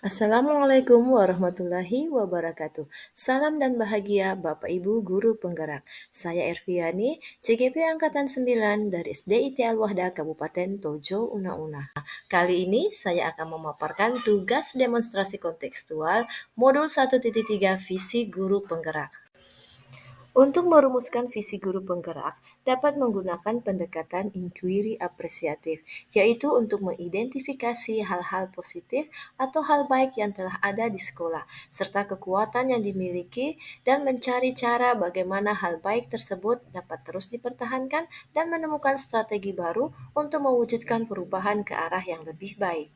Assalamualaikum warahmatullahi wabarakatuh. Salam dan bahagia Bapak Ibu Guru Penggerak. Saya Erviani, CGP Angkatan 9 dari SDIT Al-Wahda Kabupaten Tojo, Una-Una. Kali ini saya akan memaparkan tugas demonstrasi kontekstual Modul 1.3 Visi Guru Penggerak. Untuk merumuskan visi guru penggerak, dapat menggunakan pendekatan inquiry apresiatif, yaitu untuk mengidentifikasi hal-hal positif atau hal baik yang telah ada di sekolah, serta kekuatan yang dimiliki, dan mencari cara bagaimana hal baik tersebut dapat terus dipertahankan dan menemukan strategi baru untuk mewujudkan perubahan ke arah yang lebih baik.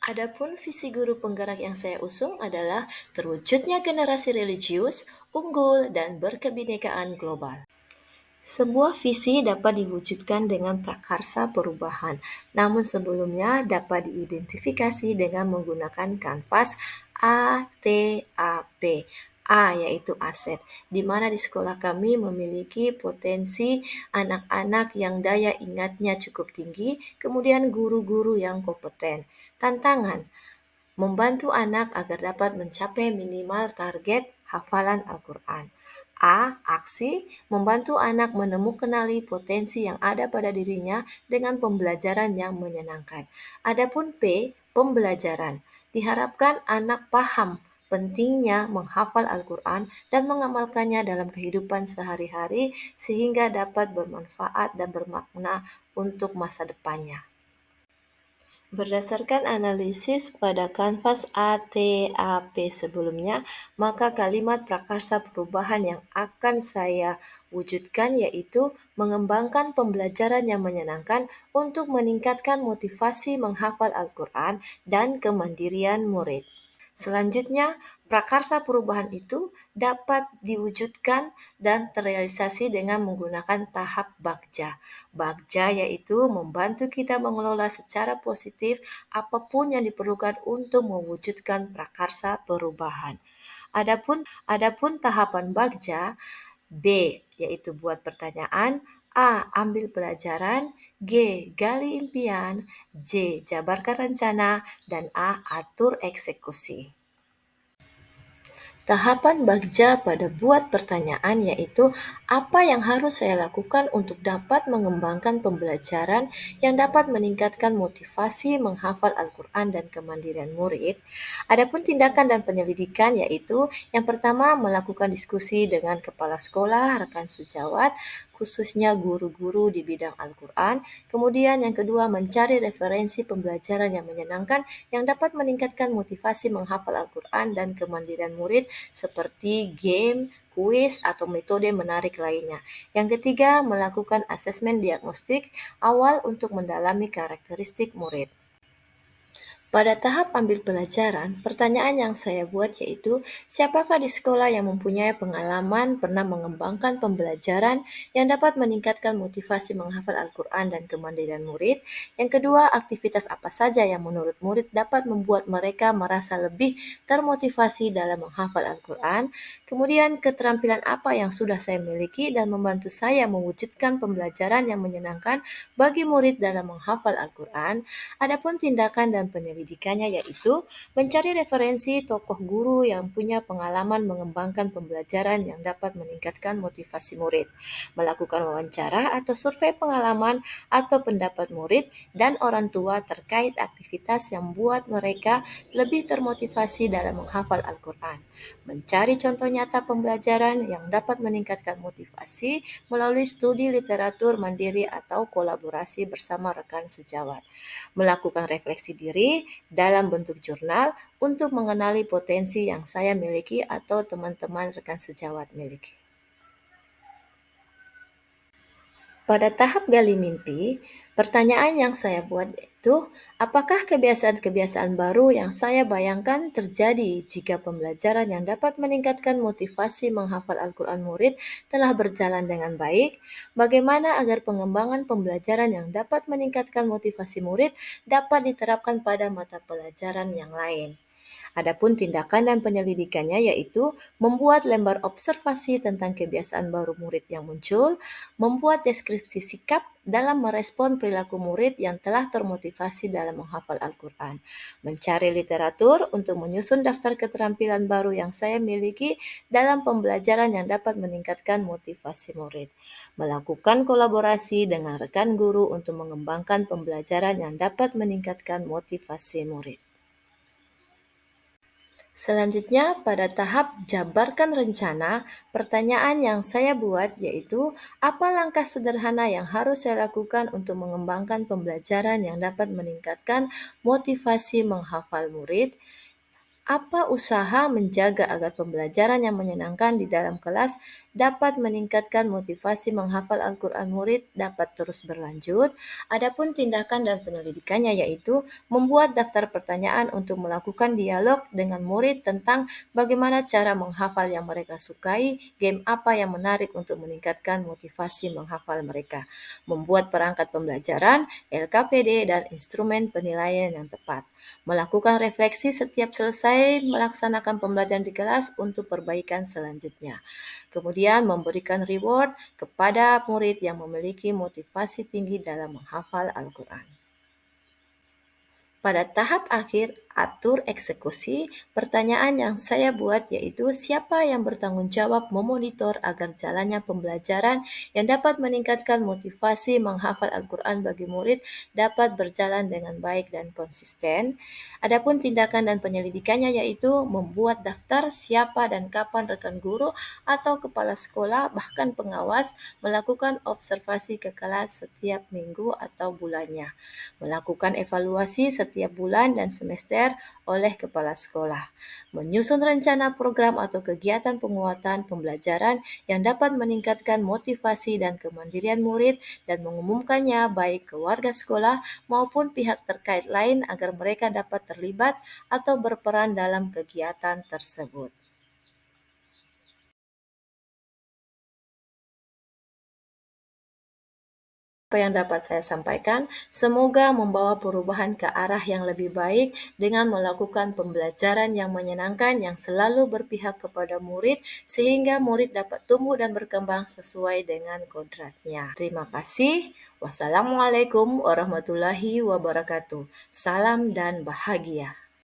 Adapun visi guru penggerak yang saya usung adalah terwujudnya generasi religius, unggul, dan berkebinekaan global. Sebuah visi dapat diwujudkan dengan prakarsa perubahan, namun sebelumnya dapat diidentifikasi dengan menggunakan kanvas ATAP. A yaitu aset, di mana di sekolah kami memiliki potensi anak-anak yang daya ingatnya cukup tinggi, kemudian guru-guru yang kompeten. Tantangan, membantu anak agar dapat mencapai minimal target hafalan Al-Quran. A. Aksi, membantu anak menemukanali potensi yang ada pada dirinya dengan pembelajaran yang menyenangkan. Adapun P. Pembelajaran, diharapkan anak paham pentingnya menghafal Al-Quran dan mengamalkannya dalam kehidupan sehari-hari sehingga dapat bermanfaat dan bermakna untuk masa depannya. Berdasarkan analisis pada kanvas ATAP sebelumnya, maka kalimat prakarsa perubahan yang akan saya wujudkan yaitu mengembangkan pembelajaran yang menyenangkan untuk meningkatkan motivasi menghafal Al-Quran dan kemandirian murid. Selanjutnya, prakarsa perubahan itu dapat diwujudkan dan terrealisasi dengan menggunakan tahap bagja. Bagja yaitu membantu kita mengelola secara positif apapun yang diperlukan untuk mewujudkan prakarsa perubahan. Adapun tahapan bagja, B yaitu buat pertanyaan, A. Ambil pelajaran, G. Gali impian, J. Jabarkan rencana, dan A. Atur eksekusi. Tahapan bagja pada buat pertanyaan yaitu apa yang harus saya lakukan untuk dapat mengembangkan pembelajaran yang dapat meningkatkan motivasi menghafal Al-Quran dan kemandirian murid. Adapun tindakan dan penyelidikan yaitu yang pertama melakukan diskusi dengan kepala sekolah, rekan sejawat, khususnya guru-guru di bidang Al-Quran. Kemudian yang kedua mencari referensi pembelajaran yang menyenangkan yang dapat meningkatkan motivasi menghafal Al-Quran dan kemandirian murid seperti game, kuis, atau metode menarik lainnya. Yang ketiga, melakukan asesmen diagnostik awal untuk mendalami karakteristik murid. Pada tahap ambil pelajaran, pertanyaan yang saya buat yaitu, siapakah di sekolah yang mempunyai pengalaman pernah mengembangkan pembelajaran yang dapat meningkatkan motivasi menghafal Al-Quran dan kemandirian murid? Yang kedua, aktivitas apa saja yang menurut murid dapat membuat mereka merasa lebih termotivasi dalam menghafal Al-Quran? Kemudian, keterampilan apa yang sudah saya miliki dan membantu saya mewujudkan pembelajaran yang menyenangkan bagi murid dalam menghafal Al-Quran? Adapun tindakan dan penyelidikannya yaitu mencari referensi tokoh guru yang punya pengalaman mengembangkan pembelajaran yang dapat meningkatkan motivasi murid, melakukan wawancara atau survei pengalaman atau pendapat murid dan orang tua terkait aktivitas yang membuat mereka lebih termotivasi dalam menghafal Al-Quran, mencari contoh nyata pembelajaran yang dapat meningkatkan motivasi melalui studi literatur mandiri atau kolaborasi bersama rekan sejawat, melakukan refleksi diri dalam bentuk jurnal untuk mengenali potensi yang saya miliki atau teman-teman rekan sejawat miliki. Pada tahap gali mimpi, pertanyaan yang saya buat itu, apakah kebiasaan-kebiasaan baru yang saya bayangkan terjadi jika pembelajaran yang dapat meningkatkan motivasi menghafal Al-Quran murid telah berjalan dengan baik? Bagaimana agar pengembangan pembelajaran yang dapat meningkatkan motivasi murid dapat diterapkan pada mata pelajaran yang lain? Adapun tindakan dan penyelidikannya yaitu membuat lembar observasi tentang kebiasaan baru murid yang muncul, membuat deskripsi sikap dalam merespon perilaku murid yang telah termotivasi dalam menghafal Al-Quran, mencari literatur untuk menyusun daftar keterampilan baru yang saya miliki dalam pembelajaran yang dapat meningkatkan motivasi murid, melakukan kolaborasi dengan rekan guru untuk mengembangkan pembelajaran yang dapat meningkatkan motivasi murid. Selanjutnya, pada tahap jabarkan rencana, pertanyaan yang saya buat yaitu, apa langkah sederhana yang harus saya lakukan untuk mengembangkan pembelajaran yang dapat meningkatkan motivasi menghafal murid? Apa usaha menjaga agar pembelajaran yang menyenangkan di dalam kelas dapat meningkatkan motivasi menghafal Al-Quran murid dapat terus berlanjut? Adapun tindakan dan penyelidikannya yaitu membuat daftar pertanyaan untuk melakukan dialog dengan murid tentang bagaimana cara menghafal yang mereka sukai, game apa yang menarik untuk meningkatkan motivasi menghafal mereka, membuat perangkat pembelajaran, LKPD, dan instrumen penilaian yang tepat, melakukan refleksi setiap selesai melaksanakan pembelajaran di kelas untuk perbaikan selanjutnya. Kemudian memberikan reward kepada murid yang memiliki motivasi tinggi dalam menghafal Al-Quran. Pada tahap akhir, atur eksekusi. Pertanyaan yang saya buat yaitu siapa yang bertanggung jawab memonitor agar jalannya pembelajaran yang dapat meningkatkan motivasi menghafal Al-Quran bagi murid dapat berjalan dengan baik dan konsisten. Adapun tindakan dan penyelidikannya yaitu membuat daftar siapa dan kapan rekan guru atau kepala sekolah bahkan pengawas melakukan observasi ke kelas setiap minggu atau bulannya, melakukan evaluasi setiap bulan dan semester oleh kepala sekolah, menyusun rencana program atau kegiatan penguatan pembelajaran yang dapat meningkatkan motivasi dan kemandirian murid dan mengumumkannya baik ke warga sekolah maupun pihak terkait lain agar mereka dapat terlibat atau berperan dalam kegiatan tersebut. Apa yang dapat saya sampaikan, semoga membawa perubahan ke arah yang lebih baik dengan melakukan pembelajaran yang menyenangkan yang selalu berpihak kepada murid sehingga murid dapat tumbuh dan berkembang sesuai dengan kodratnya. Terima kasih. Wassalamualaikum warahmatullahi wabarakatuh. Salam dan bahagia.